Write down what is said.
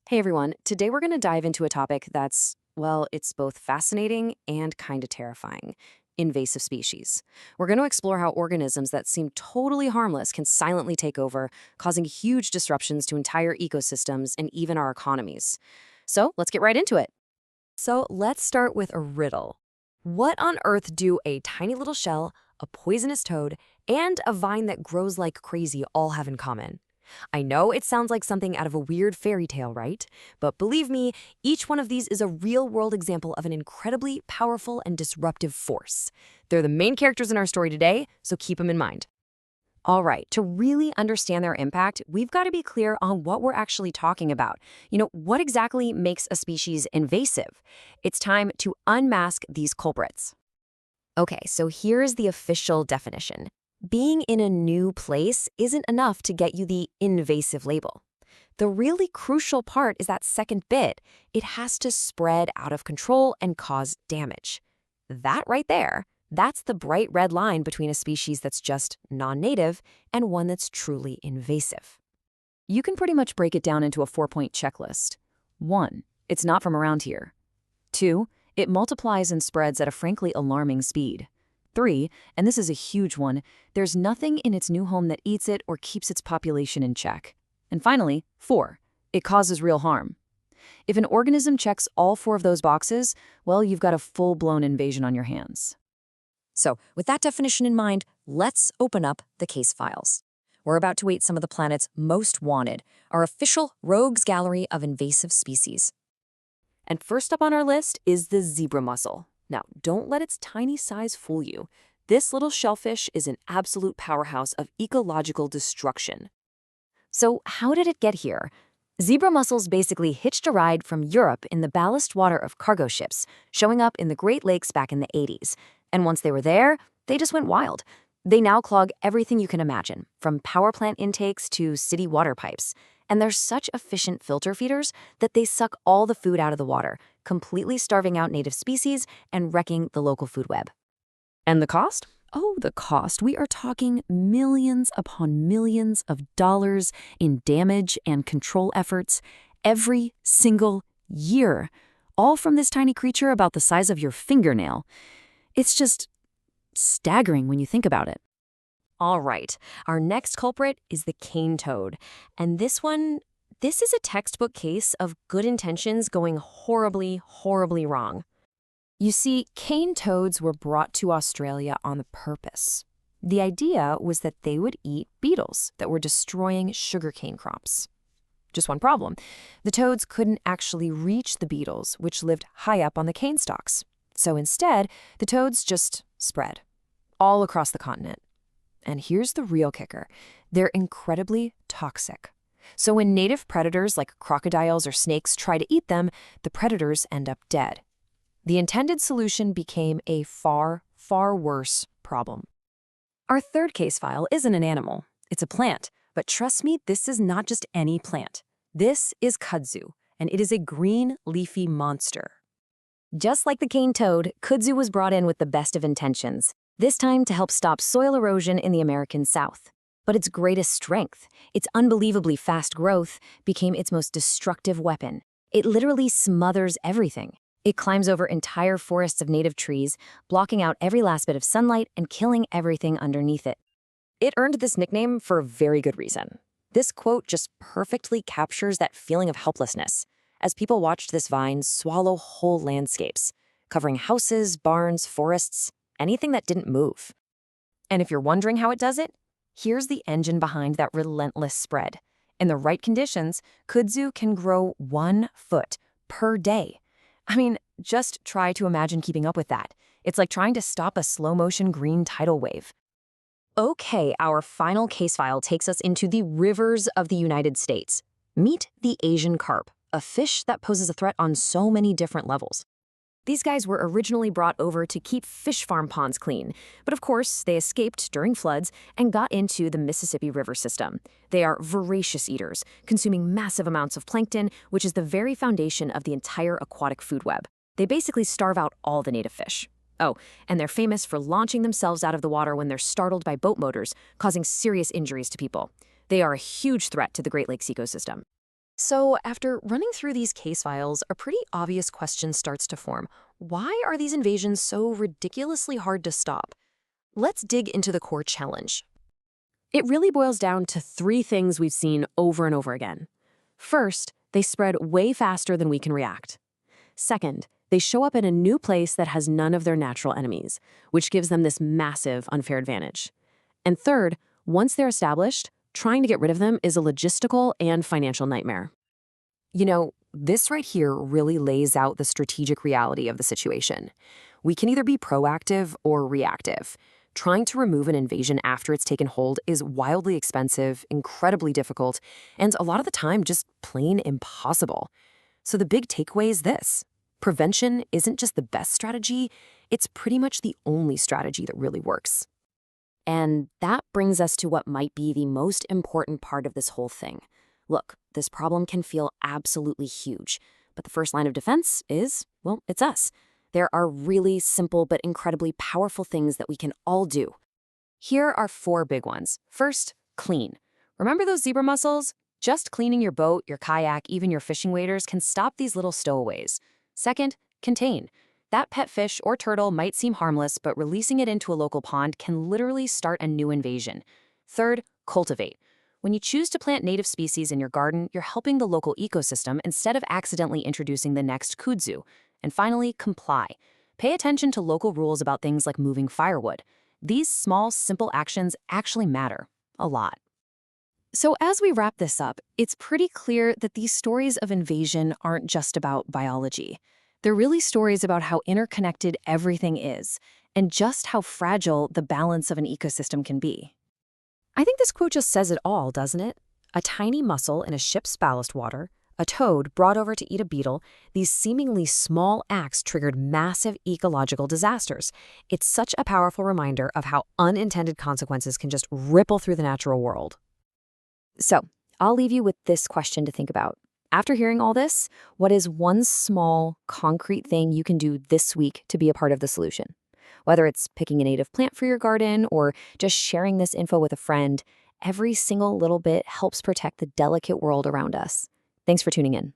Hey everyone, today we're going to dive into a topic that's, well, it's both fascinating and kind of terrifying: invasive species. We're going to explore how organisms that seem totally harmless can silently take over, causing huge disruptions to entire ecosystems and even our economies. So let's get right into it. So let's start with a riddle. What on earth do a tiny little shell, a poisonous toad, and a vine that grows like crazy all have in common? I know it sounds like something out of a weird fairy tale, right? But believe me, each one of these is a real-world example of an incredibly powerful and disruptive force. They're the main characters in our story today, so keep them in mind. All right, to really understand their impact, we've got to be clear on what we're actually talking about. What exactly makes a species invasive? It's time to unmask these culprits. Okay, so here's the official definition. Being in a new place isn't enough to get you the invasive label. The really crucial part is that second bit. It has to spread out of control and cause damage. That right there, that's the bright red line between a species that's just non-native and one that's truly invasive. You can pretty much break it down into a 4-point checklist. 1. It's not from around here. 2. It multiplies and spreads at a frankly alarming speed. 3, and this is a huge one, there's nothing in its new home that eats it or keeps its population in check. And finally, 4, it causes real harm. If an organism checks all 4 of those boxes, well, you've got a full-blown invasion on your hands. So, with that definition in mind, let's open up the case files. We're about to weight some of the planet's most wanted, our official rogues gallery of invasive species. And first up on our list is the zebra mussel. Now, don't let its tiny size fool you. This little shellfish is an absolute powerhouse of ecological destruction. So how did it get here? Zebra mussels basically hitched a ride from Europe in the ballast water of cargo ships, showing up in the Great Lakes back in the 80s. And once they were there, they just went wild. They now clog everything you can imagine, from power plant intakes to city water pipes. And they're such efficient filter feeders that they suck all the food out of the water, completely starving out native species and wrecking the local food web. And the cost? Oh, the cost. We are talking millions upon millions of dollars in damage and control efforts every single year, all from this tiny creature about the size of your fingernail. It's just staggering when you think about it. All right, our next culprit is the cane toad. And this is a textbook case of good intentions going horribly, horribly wrong. You see, cane toads were brought to Australia on purpose. The idea was that they would eat beetles that were destroying sugarcane crops. Just one problem. The toads couldn't actually reach the beetles, which lived high up on the cane stalks. So instead, the toads just spread all across the continent. And here's the real kicker. They're incredibly toxic. So when native predators like crocodiles or snakes try to eat them, the predators end up dead. The intended solution became a far, far worse problem. Our third case file isn't an animal. It's a plant. But trust me, this is not just any plant. This is kudzu, and it is a green, leafy monster. Just like the cane toad, kudzu was brought in with the best of intentions, this time to help stop soil erosion in the American South. But its greatest strength, its unbelievably fast growth, became its most destructive weapon. It literally smothers everything. It climbs over entire forests of native trees, blocking out every last bit of sunlight and killing everything underneath it. It earned this nickname for a very good reason. This quote just perfectly captures that feeling of helplessness, as people watched this vine swallow whole landscapes, covering houses, barns, forests, anything that didn't move. And if you're wondering how it does it, here's the engine behind that relentless spread. In the right conditions, kudzu can grow 1 foot per day. I mean, just try to imagine keeping up with that. It's like trying to stop a slow-motion green tidal wave. Okay, our final case file takes us into the rivers of the United States. Meet the Asian carp, a fish that poses a threat on so many different levels. These guys were originally brought over to keep fish farm ponds clean, but of course, they escaped during floods and got into the Mississippi River system. They are voracious eaters, consuming massive amounts of plankton, which is the very foundation of the entire aquatic food web. They basically starve out all the native fish. Oh, and they're famous for launching themselves out of the water when they're startled by boat motors, causing serious injuries to people. They are a huge threat to the Great Lakes ecosystem. So, after running through these case files, a pretty obvious question starts to form. Why are these invasions so ridiculously hard to stop? Let's dig into the core challenge. It really boils down to three things we've seen over and over again. First, they spread way faster than we can react. Second, they show up in a new place that has none of their natural enemies, which gives them this massive unfair advantage. And third, once they're established, trying to get rid of them is a logistical and financial nightmare. This right here really lays out the strategic reality of the situation. We can either be proactive or reactive. Trying to remove an invasion after it's taken hold is wildly expensive, incredibly difficult, and a lot of the time just plain impossible. So the big takeaway is this. Prevention isn't just the best strategy, it's pretty much the only strategy that really works. And that brings us to what might be the most important part of this whole thing. Look, this problem can feel absolutely huge, but the first line of defense is, well, it's us. There are really simple but incredibly powerful things that we can all do. Here are four big ones. First, clean. Remember those zebra mussels? Just cleaning your boat, your kayak, even your fishing waders can stop these little stowaways. Second, contain. That pet fish or turtle might seem harmless, but releasing it into a local pond can literally start a new invasion. Third, cultivate. When you choose to plant native species in your garden, you're helping the local ecosystem instead of accidentally introducing the next kudzu. And finally, comply. Pay attention to local rules about things like moving firewood. These small, simple actions actually matter a lot. So as we wrap this up, it's pretty clear that these stories of invasion aren't just about biology. They're really stories about how interconnected everything is, and just how fragile the balance of an ecosystem can be. I think this quote just says it all, doesn't it? A tiny mussel in a ship's ballast water, a toad brought over to eat a beetle, these seemingly small acts triggered massive ecological disasters. It's such a powerful reminder of how unintended consequences can just ripple through the natural world. So, I'll leave you with this question to think about. After hearing all this, what is one small, concrete thing you can do this week to be a part of the solution? Whether it's picking a native plant for your garden or just sharing this info with a friend, every single little bit helps protect the delicate world around us. Thanks for tuning in.